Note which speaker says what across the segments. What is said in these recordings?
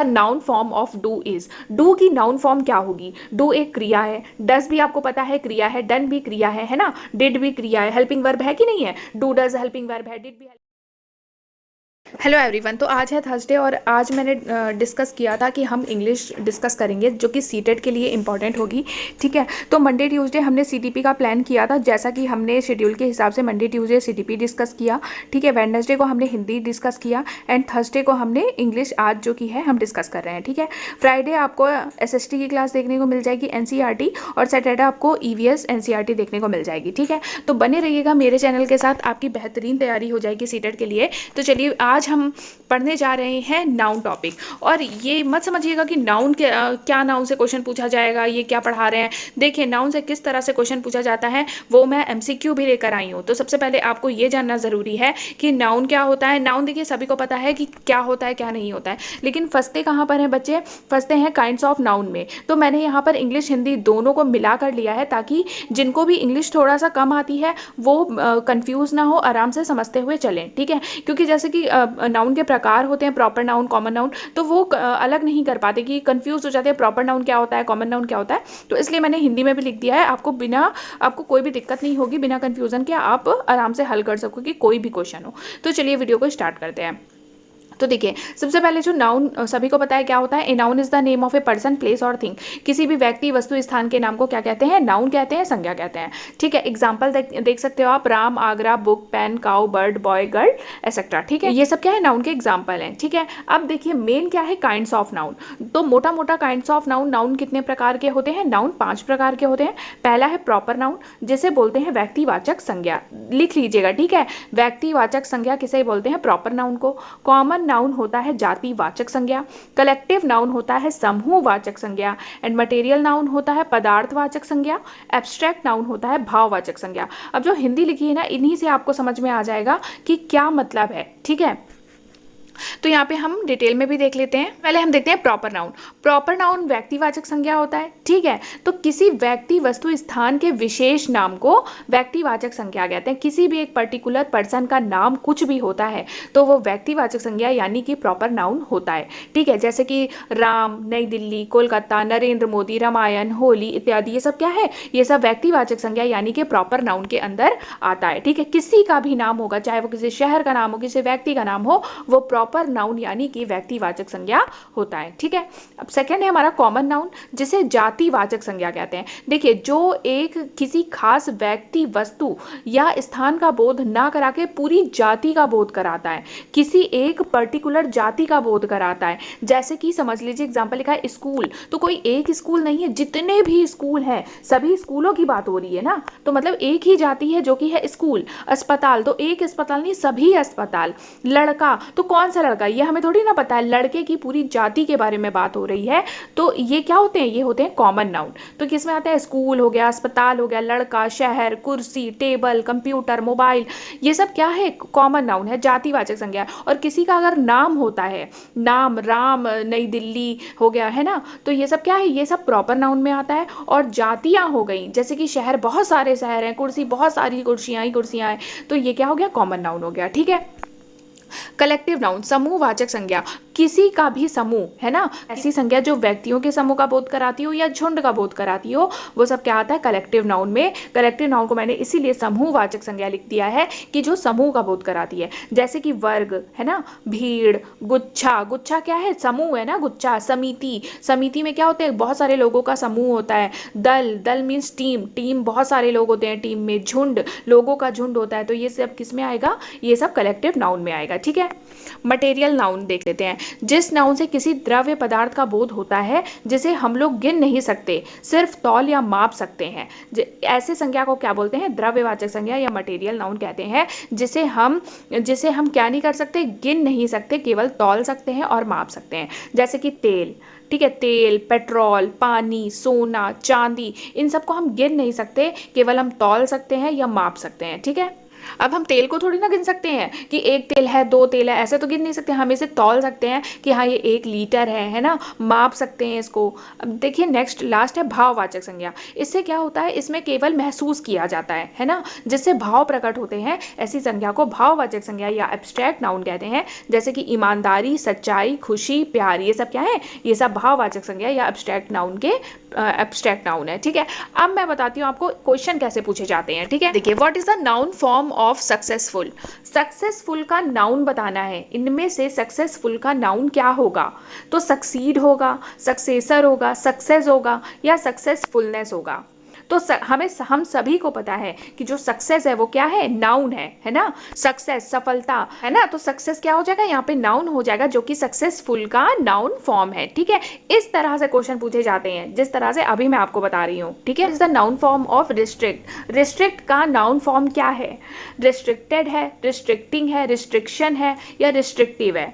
Speaker 1: Noun form of do is. Do की noun form क्या होगी? डू एक क्रिया है, डज भी आपको पता है क्रिया है, डन भी क्रिया है ना, डिड भी क्रिया है, हेल्पिंग वर्ब है कि नहीं है? डू डज हेल्पिंग वर्ब है, डिड भी। हेलो एवरीवन, तो आज है थर्सडे और आज मैंने डिस्कस किया था कि हम इंग्लिश डिस्कस करेंगे जो कि सीटेट के लिए इंपॉर्टेंट होगी। ठीक है, तो मंडे ट्यूसडे हमने सीटीपी का प्लान किया था, जैसा कि हमने शेड्यूल के हिसाब से मंडे ट्यूसडे सीटीपी डिस्कस किया। ठीक है, वेडनेसडे को हमने हिंदी डिस्कस किया एंड थर्सडे को हमने इंग्लिश आज जो कि है हम डिस्कस कर रहे हैं। ठीक है, फ्राइडे आपको एसएसटी की क्लास देखने को मिल जाएगी एनसीईआरटी, और सैटरडे आपको ईवीएस एनसीईआरटी देखने को मिल जाएगी। ठीक है, तो बने रहिएगा मेरे चैनल के साथ, आपकी बेहतरीन तैयारी हो जाएगी सीटेट के लिए। तो चलिए आज हम पढ़ने जा रहे हैं नाउन टॉपिक। और ये मत समझिएगा कि नाउन क्या नाउन से क्वेश्चन पूछा जाएगा, ये क्या पढ़ा रहे हैं। देखिए नाउन से किस तरह से क्वेश्चन पूछा जाता है वो मैं एमसीक्यू भी लेकर आई हूँ। तो सबसे पहले आपको ये जानना ज़रूरी है कि नाउन क्या होता है। नाउन देखिए सभी को पता है कि क्या होता है क्या नहीं होता है, लेकिन फंसते कहाँ पर हैं बच्चे? फंसते हैं काइंड्स ऑफ नाउन में। तो मैंने यहाँ पर इंग्लिश हिंदी दोनों को मिला कर लिया है ताकि जिनको भी इंग्लिश थोड़ा सा कम आती है वो कंफ्यूज ना हो, आराम से समझते हुए चलें। ठीक है, क्योंकि जैसे कि नाउन के प्रकार होते हैं, प्रॉपर नाउन, कॉमन नाउन, तो वो अलग नहीं कर पाते कि कंफ्यूज हो जाते हैं प्रॉपर नाउन क्या होता है, कॉमन नाउन क्या होता है। तो इसलिए मैंने हिंदी में भी लिख दिया है, आपको कोई भी दिक्कत नहीं होगी, बिना कंफ्यूजन के आप आराम से हल कर सकोगे कोई भी क्वेश्चन हो। तो चलिए वीडियो को स्टार्ट करते हैं। तो देखिए सबसे पहले जो नाउन सभी को पता है क्या होता है। A noun is the name of a person, place और थिंग। किसी भी व्यक्ति, वस्तु, स्थान के नाम को क्या कहते हैं? नाउन कहते हैं, संज्ञा कहते हैं। ठीक है, एग्जाम्पल देख सकते हो आप, Ram, Agra, book, pen, cow, bird, boy, girl, etcetera. ठीक है, ये सब क्या है? नाउन के एग्जाम्पल हैं। ठीक है, अब देखिए मेन क्या है? Kinds of noun. तो मोटा मोटा काइंड्स ऑफ नाउन, नाउन कितने प्रकार के होते हैं? नाउन 5 प्रकार के होते हैं। पहला है प्रॉपर नाउन, जिसे बोलते हैं व्यक्तिवाचक संज्ञा। लिख लीजिएगा, ठीक है, व्यक्तिवाचक संज्ञा किसे बोलते हैं? प्रॉपर नाउन को। कॉमन नाउन होता है जातिवाचक संज्ञा। कलेक्टिव नाउन होता है समूहवाचक संज्ञा। एंड मटेरियल नाउन होता है पदार्थवाचक संज्ञा। एब्स्ट्रैक्ट नाउन होता है भाववाचक संज्ञा। अब जो हिंदी लिखी है ना, इन्हीं से आपको समझ में आ जाएगा कि क्या मतलब है। ठीक है, तो यहाँ पे हम डिटेल में भी देख लेते हैं। पहले हम देखते हैं प्रॉपर नाउन। प्रॉपर नाउन व्यक्तिवाचक संज्ञा होता है। ठीक है, तो किसी व्यक्ति, वस्तु, स्थान के विशेष नाम को व्यक्तिवाचक संज्ञा कहते हैं। किसी भी एक पर्टिकुलर पर्सन का नाम कुछ भी होता है तो वो व्यक्तिवाचक संज्ञा यानी कि प्रॉपर नाउन होता है। ठीक है, जैसे कि राम, नई दिल्ली, कोलकाता, नरेंद्र मोदी, रामायण, होली इत्यादि, ये सब क्या है? ये सब व्यक्तिवाचक संज्ञा यानी कि प्रॉपर नाउन के अंदर आता है। ठीक है, किसी का भी नाम होगा, चाहे वो किसी शहर का नाम हो, किसी व्यक्ति का नाम हो, वो प्रॉपर नाउन यानी कि व्यक्तिवाचक संज्ञा होता है। ठीक है, अब सेकंड है हमारा कॉमन नाउन, जिसे जातिवाचक संज्ञा कहते हैं। देखिए जो एक किसी खास व्यक्ति, वस्तु या स्थान का बोध ना करा के पूरी जाति का बोध कराता है, किसी एक पर्टिकुलर जाति का बोध कराता है। जैसे कि समझ लीजिए एग्जाम्पल लिखा है स्कूल, तो कोई एक स्कूल नहीं है, जितने भी स्कूल हैं सभी स्कूलों की बात हो रही है ना, तो मतलब एक ही जाति है जो कि है स्कूल। अस्पताल, तो एक अस्पताल नहीं, सभी अस्पताल। लड़का, तो कौन सा लड़का, ये हमें थोड़ी ना पता है, लड़के की पूरी जाति के बारे में बात हो रही है। तो ये क्या होते हैं? ये होते हैं कॉमन नाउन। तो किसमें आता है? स्कूल हो गया, अस्पताल हो गया, लड़का, शहर, कुर्सी, टेबल, कंप्यूटर, मोबाइल, ये सब क्या है? कॉमन नाउन है, जातिवाचक संज्ञा। और किसी का अगर नाम होता है, नाम राम, नई दिल्ली हो गया है ना, तो ये सब क्या है? ये सब प्रॉपर नाउन में आता है। और जातियां हो गई, जैसे कि शहर, बहुत सारे शहर हैं, कुर्सी, बहुत सारी कुर्सियां ही कुर्सियां हैं, तो ये क्या हो गया? कॉमन नाउन हो गया। ठीक है, कलेक्टिव नाउन, समूहवाचक संज्ञा। किसी का भी समूह है ना, ऐसी संज्ञा जो व्यक्तियों के समूह का बोध कराती हो या झुंड का बोध कराती हो, वो सब क्या आता है? कलेक्टिव नाउन में। कलेक्टिव नाउन को मैंने इसीलिए समूहवाचक संज्ञा लिख दिया है कि जो समूह का बोध कराती है। जैसे कि वर्ग है ना, भीड़, गुच्छा, गुच्छा क्या है? समूह है ना, गुच्छा। समिति, समिति में क्या होते हैं? बहुत सारे लोगों का समूह होता है। दल, दल मीन्स टीम, टीम बहुत सारे लोग होते हैं टीम में। झुंड, लोगों का झुंड होता है। तो ये सब किस में आएगा? ये सब कलेक्टिव नाउन में आएगा। ठीक है, मटेरियल नाउन देख लेते हैं। जिस नाउन से किसी द्रव्य पदार्थ का बोध होता है जिसे हम लोग गिन नहीं सकते, सिर्फ तौल या माप सकते हैं, ऐसे संज्ञा को क्या बोलते हैं? द्रव्यवाचक संज्ञा या मटेरियल नाउन कहते हैं। जिसे हम क्या नहीं कर सकते? गिन नहीं सकते, केवल तौल सकते हैं और माप सकते हैं। जैसे कि तेल, ठीक है, तेल, पेट्रोल, पानी, सोना, चांदी, इन सबको हम गिन नहीं सकते, केवल हम तौल सकते हैं या माप सकते हैं। ठीक है, अब हम तेल को थोड़ी ना गिन सकते हैं कि एक तेल है, दो तेल है, ऐसे तो गिन नहीं सकते। हम इसे तौल सकते हैं कि हाँ ये 1 लीटर है ना, माप सकते हैं इसको। अब देखिए नेक्स्ट लास्ट है भाववाचक संज्ञा। इससे क्या होता है, इसमें केवल महसूस किया जाता है ना, जिससे भाव प्रकट होते हैं। ऐसी संज्ञा को भाववाचक संज्ञा या एब्स्ट्रैक्ट नाउन कहते हैं। जैसे कि ईमानदारी, सच्चाई, खुशी, प्यार, ये सब क्या है, ये सब भाववाचक संज्ञा या एब्स्ट्रैक्ट नाउन के एब्स्ट्रैक्ट नाउन है। ठीक है, अब मैं बताती हूँ आपको क्वेश्चन कैसे पूछे जाते हैं। ठीक है, देखिए what is the noun form of successful. Successful का नाउन बताना है, इनमें से सक्सेसफुल का नाउन क्या होगा। तो सक्सीड होगा, सक्सेसर होगा, सक्सेस होगा या सक्सेसफुलनेस होगा। तो हम सभी को पता है कि जो सक्सेस है वो क्या है, नाउन है ना। सक्सेस सफलता है ना, तो सक्सेस क्या हो जाएगा, यहाँ पे नाउन हो जाएगा, जो कि सक्सेसफुल का नाउन फॉर्म है। ठीक है, इस तरह से क्वेश्चन पूछे जाते हैं जिस तरह से अभी मैं आपको बता रही हूँ। ठीक है, is the noun form of restrict. Restrict का नाउन फॉर्म क्या है, रिस्ट्रिक्टेड है, रिस्ट्रिक्टिंग है, रिस्ट्रिक्शन है या रिस्ट्रिक्टिव है।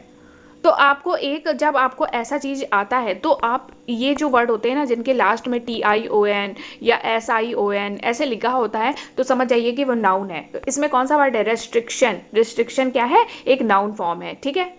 Speaker 1: तो आपको जब आपको ऐसा चीज़ आता है तो आप ये जो वर्ड होते हैं ना, जिनके लास्ट में TION या SION ऐसे लिखा होता है, तो समझ जाइए कि वो नाउन है। तो इसमें कौन सा वर्ड है, रेस्ट्रिक्शन। रिस्ट्रिक्शन क्या है, एक नाउन फॉर्म है। ठीक है,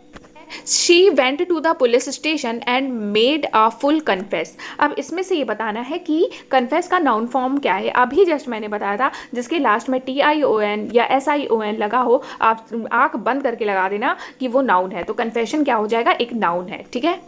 Speaker 1: she went to the police station and made a full confess. अब इसमें से ये बताना है कि कन्फेस का नाउन फॉर्म क्या है। अभी जस्ट मैंने बताया था, जिसके लास्ट में TION या SION लगा हो, आप आंख बंद करके लगा देना कि वो नाउन है। तो कन्फेशन क्या हो जाएगा, एक नाउन है। ठीक है,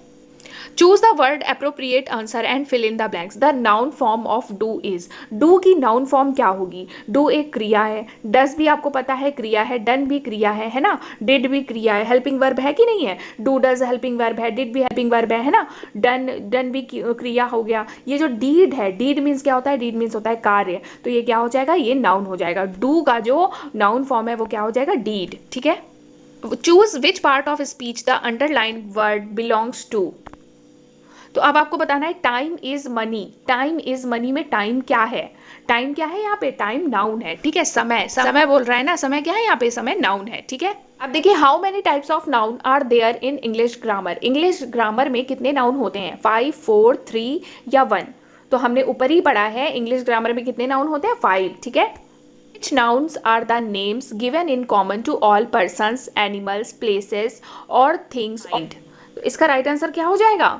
Speaker 1: choose the word appropriate answer and fill in the blanks. The noun form of do is. Do की नाउन फॉर्म क्या होगी, डू एक क्रिया है, डज भी आपको पता है क्रिया है, डन भी क्रिया है ना, डिड भी क्रिया है, हेल्पिंग वर्ब है कि नहीं है, डू डज हेल्पिंग वर्ब है, डिड भी हेल्पिंग वर्ब है ना, डन भी क्रिया हो गया। ये जो डीड है, डीड मीन्स क्या होता है, डीड मीन्स होता है कार्य, तो ये क्या हो जाएगा, ये नाउन हो जाएगा। डू का जो नाउन फॉर्म है वो क्या हो जाएगा, डीड। ठीक है, choose which part of speech the underline word belongs to. तो अब आपको बताना है time is money. Time is money में टाइम क्या है, टाइम क्या है यहाँ पे, टाइम नाउन है। ठीक है, समय समय बोल रहा है ना, समय क्या है यहाँ पे, समय नाउन है। ठीक है, अब देखिए how many types of noun are there in English grammar. English grammar में कितने नाउन होते हैं, 5, 4, 3 या 1। तो हमने ऊपर ही पढ़ा है इंग्लिश ग्रामर में कितने नाउन होते हैं, 5। ठीक है, which nouns are the names given in common to all persons, animals, places or things। तो इसका राइट आंसर क्या हो जाएगा,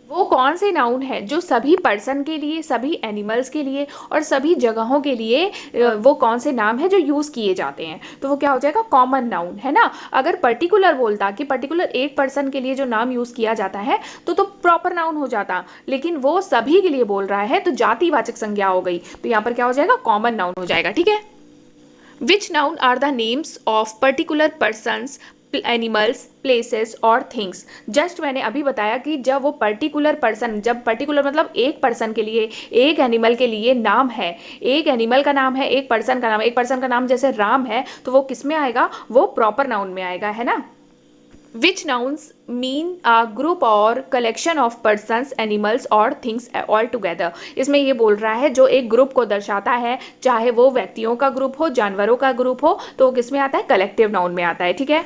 Speaker 1: वो कौन से नाउन है जो सभी पर्सन के लिए, सभी एनिमल्स के लिए और सभी जगहों के लिए, वो कौन से नाम है जो यूज़ किए जाते हैं। तो वो क्या हो जाएगा, कॉमन नाउन है ना। अगर पर्टिकुलर बोलता कि पर्टिकुलर एक पर्सन के लिए जो नाम यूज़ किया जाता है तो प्रॉपर नाउन हो जाता, लेकिन वो सभी के लिए बोल रहा है तो जातिवाचक संज्ञा हो गई। तो यहाँ पर क्या हो जाएगा, कॉमन नाउन हो जाएगा। ठीक है, which noun are the names of particular persons, animals, places और थिंग्स। जस्ट मैंने अभी बताया कि जब वो पर्टिकुलर पर्सन, जब पर्टिकुलर मतलब एक पर्सन के लिए, एक एनिमल के लिए नाम है, एक एनिमल का नाम है, एक पर्सन का नाम है, एक पर्सन का नाम जैसे राम है, तो वो किस में आएगा, वो प्रॉपर नाउन में आएगा, है ना। Which nouns mean a group or collection of persons, animals और things all together। इसमें ये बोल रहा है जो एक ग्रुप को दर्शाता है, चाहे वो व्यक्तियों का ग्रुप हो, जानवरों का ग्रुप हो, तो वो किस में आता है, कलेक्टिव नाउन में आता है। ठीक है,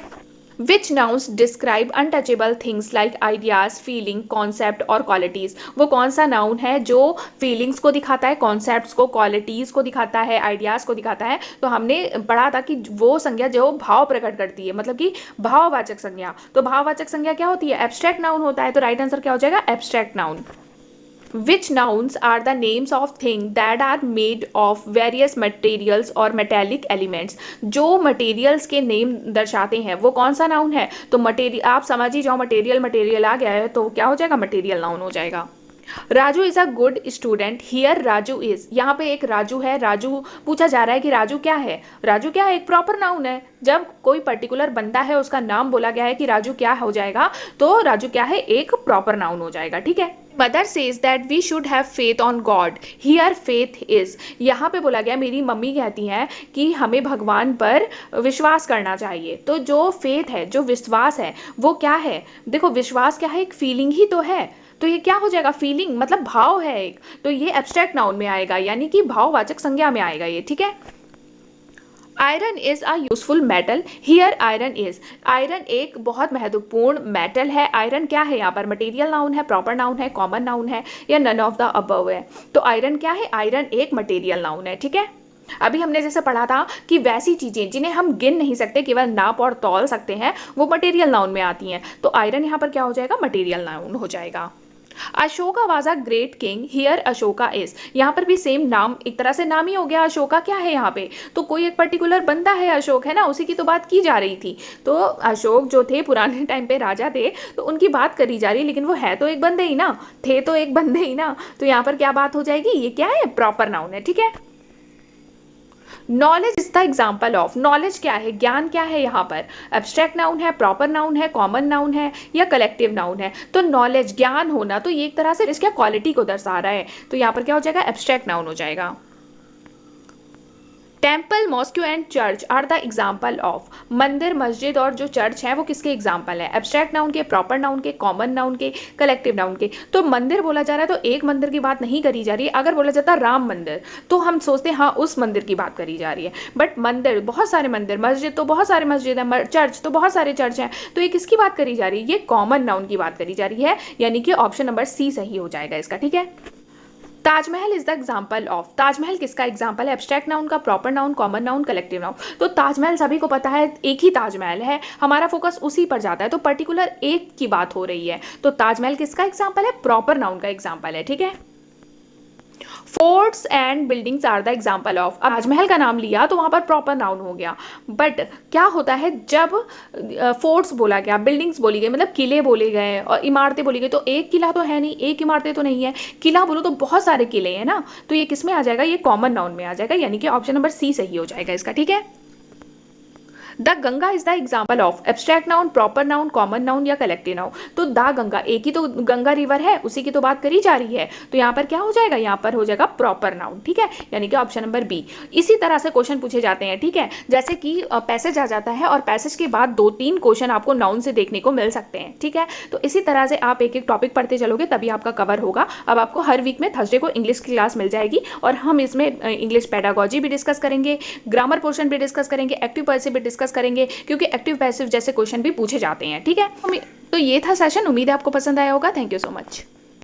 Speaker 1: Which nouns describe untouchable things like ideas, feeling, concept और qualities। वो कौन सा नाउन है जो फीलिंग्स को दिखाता है, कॉन्सेप्ट्स को, क्वालिटीज़ को दिखाता है, आइडियाज़ को दिखाता है। तो हमने पढ़ा था कि वो संज्ञा जो भाव प्रकट करती है, मतलब कि भाववाचक संज्ञा। तो भाववाचक संज्ञा क्या होती है, एब्स्ट्रैक्ट नाउन होता है। तो राइट आंसर क्या हो जाएगा, abstract noun. Which nouns are the names of things that are made of various materials और metallic elements। जो materials के नेम दर्शाते हैं वो कौन सा नाउन है, तो मटेरियल, आप समझ ही जाओ, मटेरियल आ गया है तो क्या हो जाएगा, मटेरियल नाउन हो जाएगा। Raju is a good student, here Raju is. यहाँ पे एक राजू है, राजू पूछा जा रहा है कि राजू क्या है, राजू क्या है, एक प्रॉपर नाउन है। जब कोई पर्टिकुलर बंदा है, उसका नाम बोला गया है कि राजू क्या हो जाएगा, तो राजू क्या है, एक प्रॉपर नाउन हो जाएगा। ठीक है, mother says that we should have faith on God, here faith is. यहाँ पे बोला गया, मेरी मम्मी कहती हैं कि हमें भगवान पर विश्वास करना चाहिए। तो जो फेथ है, जो विश्वास है, वो क्या है, देखो विश्वास क्या है, एक फीलिंग ही तो है। तो ये क्या हो जाएगा, फीलिंग मतलब भाव है एक, तो ये एब्स्ट्रैक्ट नाउन में आएगा, यानी कि भाववाचक संज्ञा में आएगा ये। ठीक है, iron is a useful metal, here iron is. Iron एक बहुत महत्वपूर्ण मेटल है। आयरन क्या है यहाँ पर, मटेरियल नाउन है, प्रॉपर नाउन है, कॉमन नाउन है या नन ऑफ द अबव है। तो आयरन क्या है, आयरन एक मटेरियल नाउन है। ठीक है, अभी हमने जैसे पढ़ा था कि वैसी चीजें जिन्हें हम गिन नहीं सकते, केवल नाप और तौल सकते हैं, वो मटेरियल नाउन में आती हैं। तो आयरन यहाँ पर क्या हो जाएगा, मटेरियल नाउन हो जाएगा। Ashoka was a great king, here Ashoka is. यहाँ पर भी सेम नाम, एक तरह से नाम ही हो गया। अशोका क्या है यहाँ पे, तो कोई एक पर्टिकुलर बंदा है अशोक, है ना, उसी की तो बात की जा रही थी। तो अशोक जो थे पुराने टाइम पे राजा थे, तो उनकी बात करी जा रही है, लेकिन वो है तो एक बंदे ही ना, थे तो एक बंदे ही ना। तो यहाँ पर क्या बात हो जाएगी, ये क्या है, प्रॉपर नाउन है, ठीक है। Knowledge is the example of, knowledge क्या है, ज्ञान क्या है, यहाँ पर एब्स्ट्रैक्ट नाउन है, प्रॉपर नाउन है, कॉमन नाउन है या कलेक्टिव नाउन है। तो नॉलेज, ज्ञान होना, तो ये एक तरह से इसके क्वालिटी को दर्शा रहा है। तो यहाँ पर क्या हो जाएगा, एब्स्ट्रैक्ट नाउन हो जाएगा। Temple, mosque and church are the example of, मंदिर, मस्जिद और जो चर्च है वो किसके एग्जाम्पल है, एब्स्ट्रैक्ट नाउन के, प्रॉपर नाउन के, कॉमन नाउन के, कलेक्टिव नाउन के। तो मंदिर बोला जा रहा है तो एक मंदिर की बात नहीं करी जा रही है। अगर बोला जाता राम मंदिर तो हम सोचते हैं हाँ उस मंदिर की बात करी जा रही है, बट मंदिर बहुत सारे मंदिर, मस्जिद तो बहुत सारे मस्जिद है, चर्च तो बहुत सारे चर्च हैं, तो ये किसकी बात करी जा रही है, ये कॉमन नाउन की बात करी जा रही है, यानी कि ऑप्शन नंबर सी सही हो जाएगा इसका, ठीक है। Taj Mahal is the example of, Taj Mahal किसका एग्जाम्पल है, एब्स्ट्रैक्ट नाउन का, proper noun, common noun, collective noun. तो ताजमहल सभी को पता है, एक ही ताजमहल है, हमारा फोकस उसी पर जाता है, तो पर्टिकुलर एक की बात हो रही है। तो ताजमहल किसका एग्जाम्पल है, प्रॉपर नाउन का एग्जाम्पल है, ठीक है। Forts and buildings are the example of, अब ताजमहल का नाम लिया तो वहां पर प्रॉपर नाउन हो गया, बट क्या होता है जब फोर्ट्स बोला गया, बिल्डिंग्स बोली गई, मतलब किले बोले गए और इमारतें बोली गई, तो एक किला तो है नहीं, एक इमारतें तो नहीं है, किला बोलो तो बहुत सारे किले हैं ना, तो ये किस में आ जाएगा, ये कॉमन नाउन में आ जाएगा, यानी कि ऑप्शन नंबर सी सही हो जाएगा इसका, ठीक है। The Ganga is the example of, abstract noun, proper noun, common noun या कलेक्टिव नाउन। तो द गंगा, एक ही तो गंगा रिवर है, उसी की तो बात करी जा रही है, तो यहाँ पर क्या हो जाएगा, यहाँ पर हो जाएगा प्रॉपर नाउन, ठीक है, यानी कि ऑप्शन नंबर बी। इसी तरह से क्वेश्चन पूछे जाते हैं, ठीक है, जैसे कि पैसेज आ जाता है और पैसेज के बाद 2-3 क्वेश्चन आपको नाउन से देखने को मिल सकते हैं, ठीक है। तो इसी तरह से आप एक एक टॉपिक पढ़ते चलोगे तभी आपका कवर होगा। अब आपको हर वीक में थर्सडे को इंग्लिश की क्लास मिल जाएगी और हम इसमें इंग्लिश पेडागोजी भी डिस्कस करेंगे, ग्रामर पोर्शन भी डिस्कस करेंगे, एक्टिव पैसिव भी डिस्कस करेंगे, क्योंकि एक्टिव पैसिव जैसे क्वेश्चन भी पूछे जाते हैं, ठीक है। तो ये था सेशन, उम्मीद है आपको पसंद आया होगा। Thank you so much.